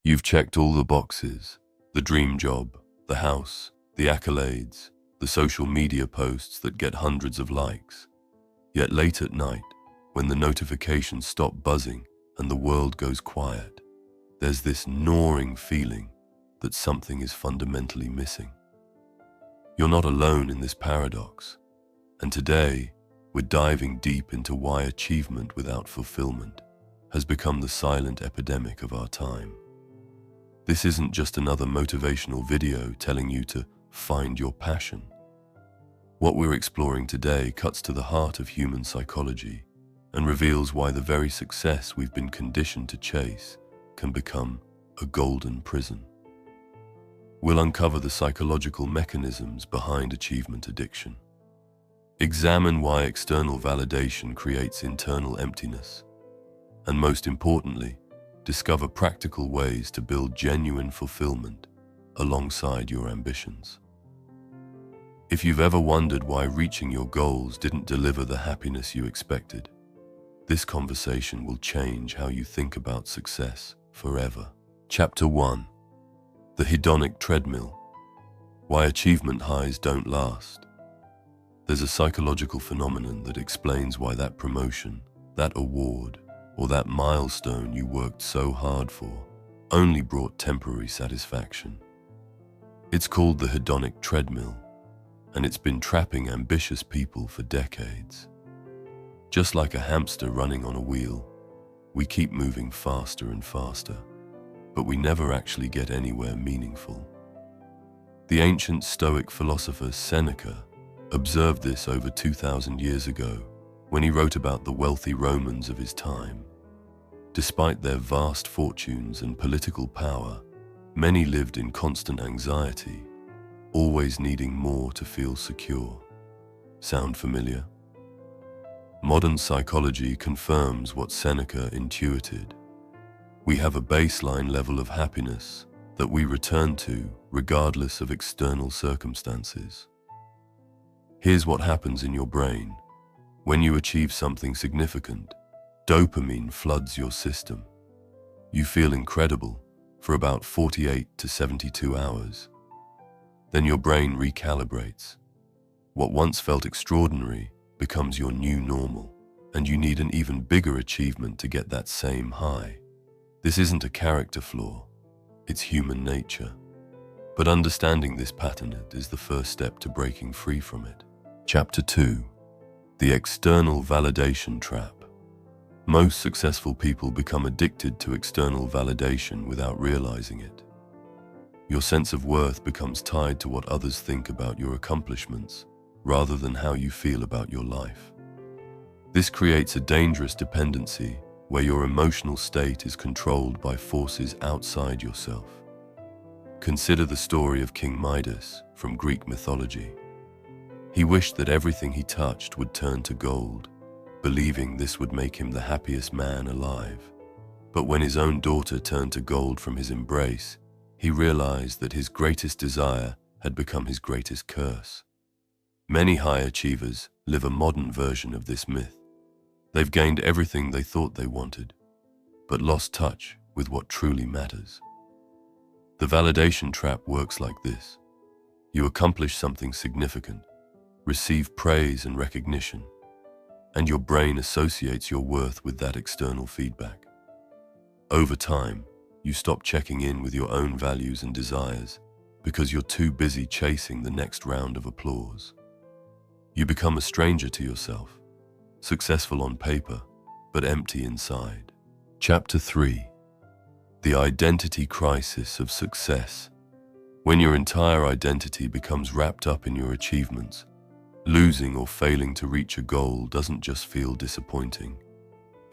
You've checked all the boxes: the dream job, the house, the accolades, the social media posts that get hundreds of likes. Yet late at night, when the notifications stop buzzing and the world goes quiet, there's this gnawing feeling that something is fundamentally missing. You're not alone in this paradox, and today we're diving deep into why achievement without fulfillment has become the silent epidemic of our time. This isn't just another motivational video telling you to find your passion. What we're exploring today cuts to the heart of human psychology and reveals why the very success we've been conditioned to chase can become a golden prison. We'll uncover the psychological mechanisms behind achievement addiction, examine why external validation creates internal emptiness, and most importantly, discover practical ways to build genuine fulfillment alongside your ambitions. If you've ever wondered why reaching your goals didn't deliver the happiness you expected, this conversation will change how you think about success forever. Chapter 1: The Hedonic Treadmill. Why achievement highs don't last. There's a psychological phenomenon that explains why that promotion, that award, or that milestone you worked so hard for only brought temporary satisfaction. It's called the hedonic treadmill, and it's been trapping ambitious people for decades. Just like a hamster running on a wheel, we keep moving faster and faster, but we never actually get anywhere meaningful. The ancient Stoic philosopher Seneca observed this over 2,000 years ago when he wrote about the wealthy Romans of his time. Despite their vast fortunes and political power, many lived in constant anxiety, always needing more to feel secure. Sound familiar? Modern psychology confirms what Seneca intuited. We have a baseline level of happiness that we return to regardless of external circumstances. Here's what happens in your brain. When you achieve something significant, dopamine floods your system. You feel incredible for about 48 to 72 hours. Then your brain recalibrates. What once felt extraordinary becomes your new normal, and you need an even bigger achievement to get that same high. This isn't a character flaw, it's human nature. But understanding this pattern is the first step to breaking free from it. Chapter 2: The External Validation Trap. Most successful people become addicted to external validation without realizing it. Your sense of worth becomes tied to what others think about your accomplishments, rather than how you feel about your life. This creates a dangerous dependency where your emotional state is controlled by forces outside yourself. Consider the story of King Midas from Greek mythology. He wished that everything he touched would turn to gold, believing this would make him the happiest man alive. But when his own daughter turned to gold from his embrace, he realized that his greatest desire had become his greatest curse. Many high achievers live a modern version of this myth. They've gained everything they thought they wanted, but lost touch with what truly matters. The validation trap works like this. You accomplish something significant, receive praise and recognition, and your brain associates your worth with that external feedback. Over time, you stop checking in with your own values and desires because you're too busy chasing the next round of applause. You become a stranger to yourself, successful on paper, but empty inside. Chapter 3: The Identity Crisis of Success. When your entire identity becomes wrapped up in your achievements, losing or failing to reach a goal doesn't just feel disappointing.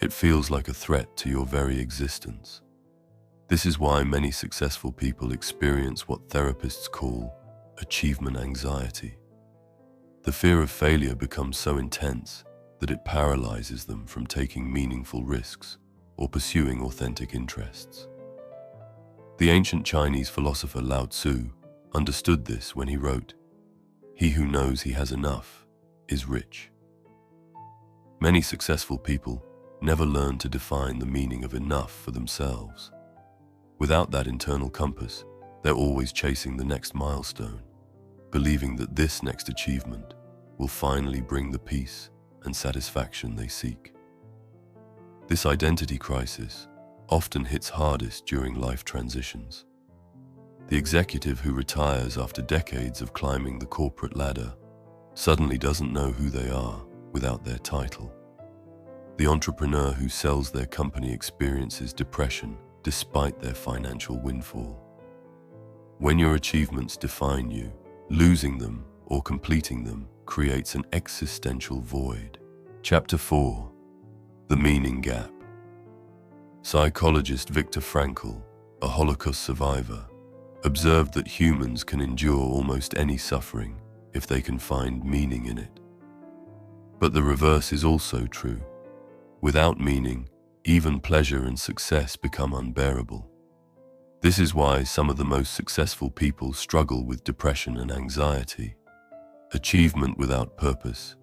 It feels like a threat to your very existence. This is why many successful people experience what therapists call achievement anxiety. The fear of failure becomes so intense that it paralyzes them from taking meaningful risks or pursuing authentic interests. The ancient Chinese philosopher Lao Tzu understood this when he wrote, "He who knows he has enough is rich." Many successful people never learn to define the meaning of enough for themselves. Without that internal compass, they're always chasing the next milestone, believing that this next achievement will finally bring the peace and satisfaction they seek. This identity crisis often hits hardest during life transitions. The executive who retires after decades of climbing the corporate ladder suddenly doesn't know who they are without their title. The entrepreneur who sells their company experiences depression despite their financial windfall. When your achievements define you, losing them or completing them creates an existential void. Chapter 4. The Meaning Gap. Psychologist Viktor Frankl, a Holocaust survivor, observed that humans can endure almost any suffering if they can find meaning in it. But the reverse is also true. Without meaning, even pleasure and success become unbearable. This is why some of the most successful people struggle with depression and anxiety. Achievement without purpose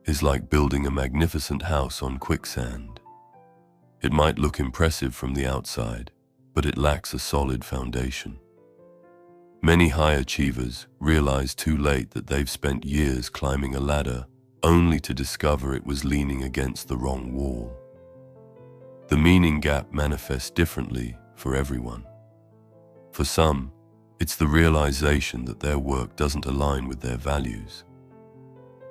is like building a magnificent house on quicksand. It might look impressive from the outside, but it lacks a solid foundation. Many high achievers realize too late that they've spent years climbing a ladder only to discover it was leaning against the wrong wall. The meaning gap manifests differently for everyone. For some, it's the realization that their work doesn't align with their values.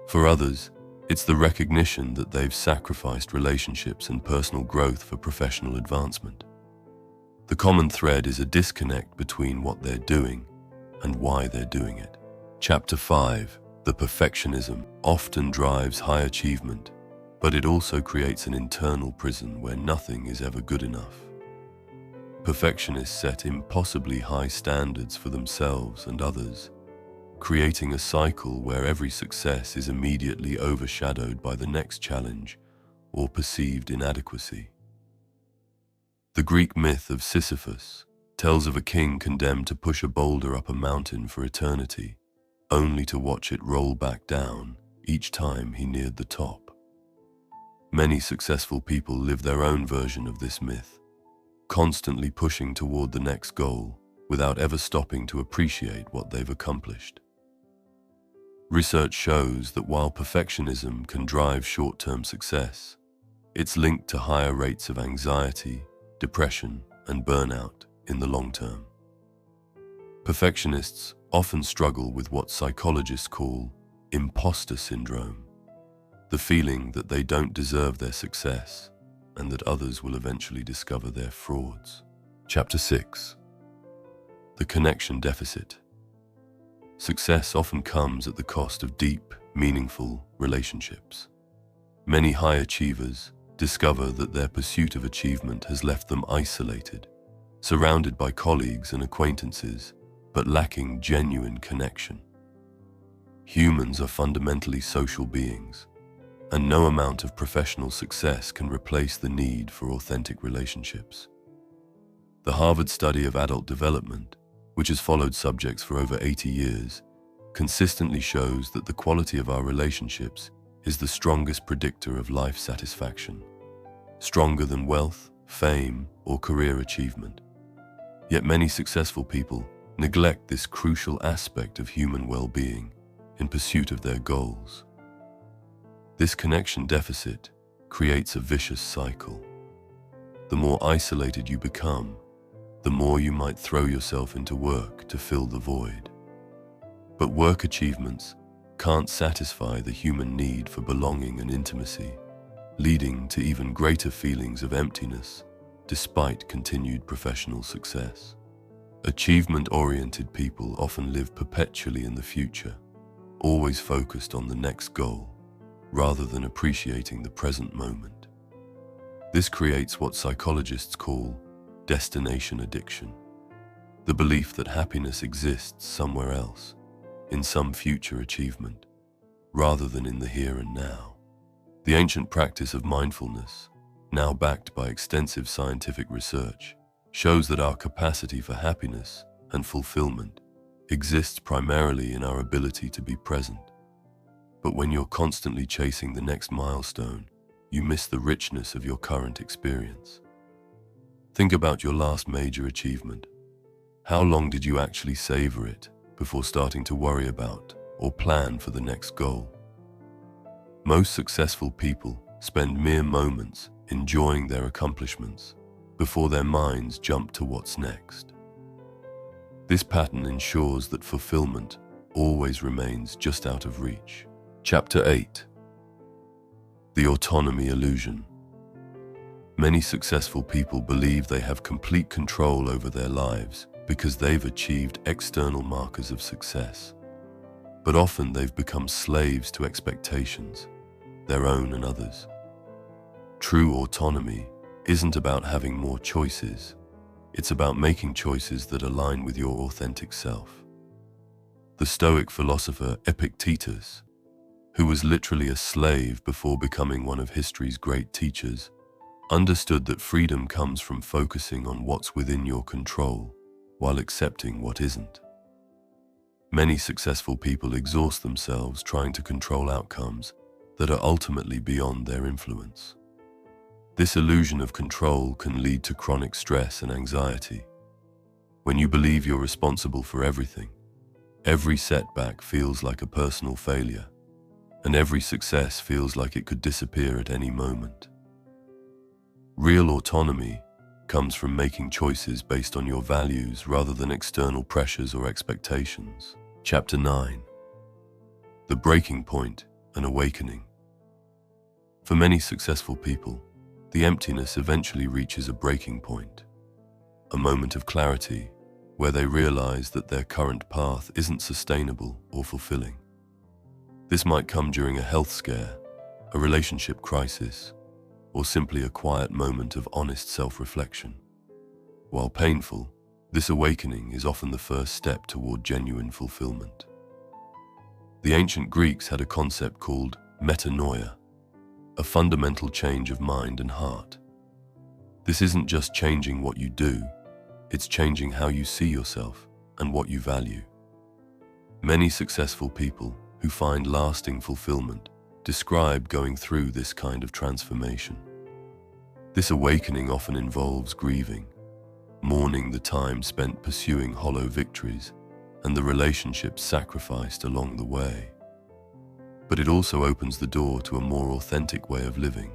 For others, it's the recognition that they've sacrificed relationships and personal growth for professional advancement. The common thread is a disconnect between what they're doing and why they're doing it. Chapter 5. The perfectionism often drives high achievement, but it also creates an internal prison where nothing is ever good enough. Perfectionists set impossibly high standards for themselves and others, creating a cycle where every success is immediately overshadowed by the next challenge or perceived inadequacy. The Greek myth of Sisyphus tells of a king condemned to push a boulder up a mountain for eternity, only to watch it roll back down each time he neared the top. Many successful people live their own version of this myth, constantly pushing toward the next goal without ever stopping to appreciate what they've accomplished. Research shows that while perfectionism can drive short-term success, it's linked to higher rates of anxiety, depression, and burnout in the long term. Perfectionists often struggle with what psychologists call imposter syndrome, the feeling that they don't deserve their success and that others will eventually discover their frauds. Chapter 6. The Connection Deficit. Success often comes at the cost of deep, meaningful relationships. Many high achievers discover that their pursuit of achievement has left them isolated, surrounded by colleagues and acquaintances, but lacking genuine connection. Humans are fundamentally social beings, and no amount of professional success can replace the need for authentic relationships. The Harvard study of adult development, which has followed subjects for over 80 years, consistently shows that the quality of our relationships is the strongest predictor of life satisfaction, stronger than wealth, fame, or career achievement. Yet many successful people neglect this crucial aspect of human well-being in pursuit of their goals. This connection deficit creates a vicious cycle. The more isolated you become, the more you might throw yourself into work to fill the void. But work achievements can't satisfy the human need for belonging and intimacy, leading to even greater feelings of emptiness despite continued professional success. Achievement-oriented people often live perpetually in the future, always focused on the next goal, rather than appreciating the present moment. This creates what psychologists call destination addiction, the belief that happiness exists somewhere else, in some future achievement, rather than in the here and now. The ancient practice of mindfulness, now backed by extensive scientific research, shows that our capacity for happiness and fulfillment exists primarily in our ability to be present. But when you're constantly chasing the next milestone, you miss the richness of your current experience. Think about your last major achievement. How long did you actually savor it before starting to worry about or plan for the next goal? Most successful people spend mere moments enjoying their accomplishments before their minds jump to what's next. This pattern ensures that fulfillment always remains just out of reach. Chapter 8. The Autonomy Illusion. Many successful people believe they have complete control over their lives because they've achieved external markers of success. But often they've become slaves to expectations, their own and others. True autonomy isn't about having more choices. It's about making choices that align with your authentic self. The Stoic philosopher Epictetus, who was literally a slave before becoming one of history's great teachers, understood that freedom comes from focusing on what's within your control while accepting what isn't. Many successful people exhaust themselves trying to control outcomes that are ultimately beyond their influence. This illusion of control can lead to chronic stress and anxiety. When you believe you're responsible for everything, every setback feels like a personal failure, and every success feels like it could disappear at any moment. Real autonomy comes from making choices based on your values rather than external pressures or expectations. Chapter 9. The Breaking Point and Awakening. For many successful people, the emptiness eventually reaches a breaking point, a moment of clarity where they realize that their current path isn't sustainable or fulfilling. This might come during a health scare, a relationship crisis, or simply a quiet moment of honest self-reflection. While painful, this awakening is often the first step toward genuine fulfillment. The ancient Greeks had a concept called metanoia, a fundamental change of mind and heart. This isn't just changing what you do, it's changing how you see yourself and what you value. Many successful people who find lasting fulfillment describe going through this kind of transformation. This awakening often involves grieving, mourning the time spent pursuing hollow victories and the relationships sacrificed along the way. But it also opens the door to a more authentic way of living,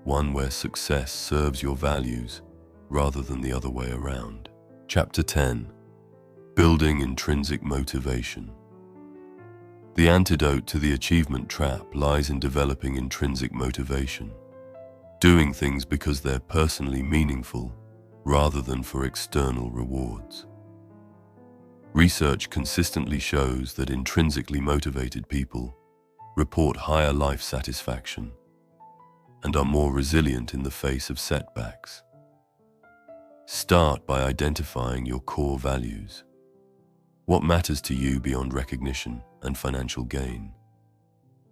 one where success serves your values rather than the other way around. Chapter 10. Building Intrinsic Motivation. The antidote to the achievement trap lies in developing intrinsic motivation, doing things because they're personally meaningful rather than for external rewards. Research consistently shows that intrinsically motivated people report higher life satisfaction and are more resilient in the face of setbacks. Start by identifying your core values. What matters to you beyond recognition and financial gain?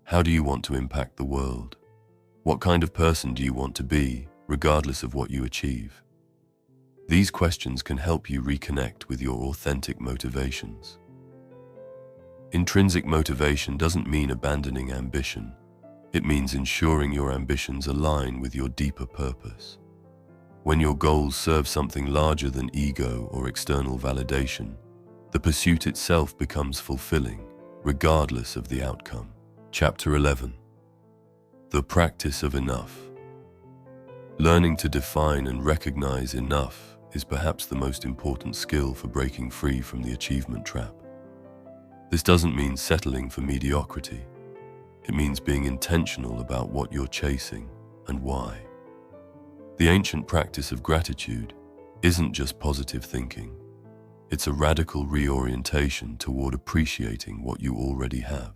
How do you want to impact the world? What kind of person do you want to be, regardless of what you achieve? These questions can help you reconnect with your authentic motivations. Intrinsic motivation doesn't mean abandoning ambition. It means ensuring your ambitions align with your deeper purpose. When your goals serve something larger than ego or external validation, the pursuit itself becomes fulfilling, regardless of the outcome. Chapter 11. The Practice of Enough. Learning to define and recognize enough is perhaps the most important skill for breaking free from the achievement trap. This doesn't mean settling for mediocrity. It means being intentional about what you're chasing and why. The ancient practice of gratitude isn't just positive thinking. It's a radical reorientation toward appreciating what you already have.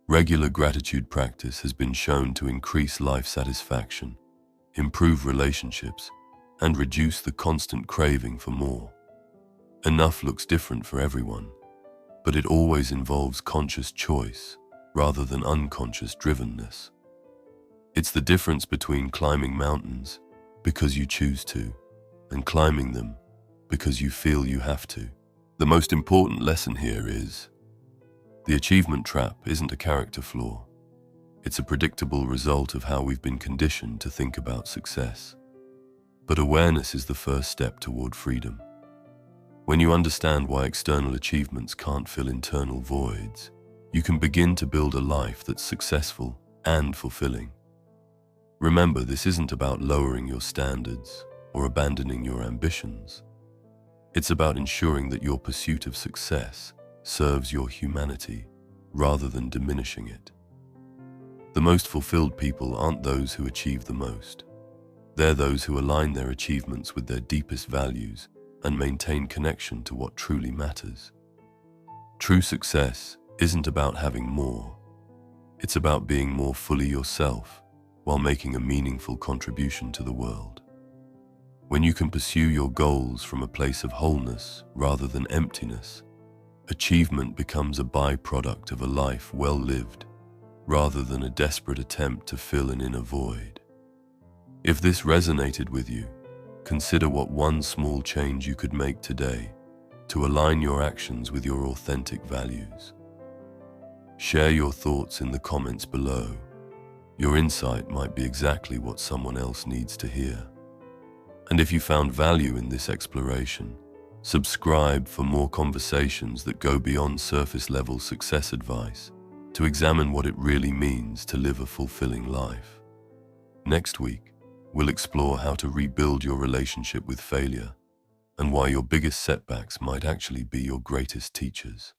Regular gratitude practice has been shown to increase life satisfaction, improve relationships, and reduce the constant craving for more. Enough looks different for everyone, but it always involves conscious choice rather than unconscious drivenness. It's the difference between climbing mountains because you choose to and climbing them because you feel you have to. The most important lesson here is the achievement trap isn't a character flaw. It's a predictable result of how we've been conditioned to think about success. But awareness is the first step toward freedom. When you understand why external achievements can't fill internal voids, you can begin to build a life that's successful and fulfilling. Remember, this isn't about lowering your standards or abandoning your ambitions. It's about ensuring that your pursuit of success serves your humanity rather than diminishing it. The most fulfilled people aren't those who achieve the most. They're those who align their achievements with their deepest values and maintain connection to what truly matters. True success isn't about having more. It's about being more fully yourself while making a meaningful contribution to the world. When you can pursue your goals from a place of wholeness rather than emptiness, achievement becomes a byproduct of a life well lived, rather than a desperate attempt to fill an inner void. If this resonated with you, consider what one small change you could make today to align your actions with your authentic values. Share your thoughts in the comments below. Your insight might be exactly what someone else needs to hear. And if you found value in this exploration, subscribe for more conversations that go beyond surface-level success advice to examine what it really means to live a fulfilling life. Next week, we'll explore how to rebuild your relationship with failure and why your biggest setbacks might actually be your greatest teachers.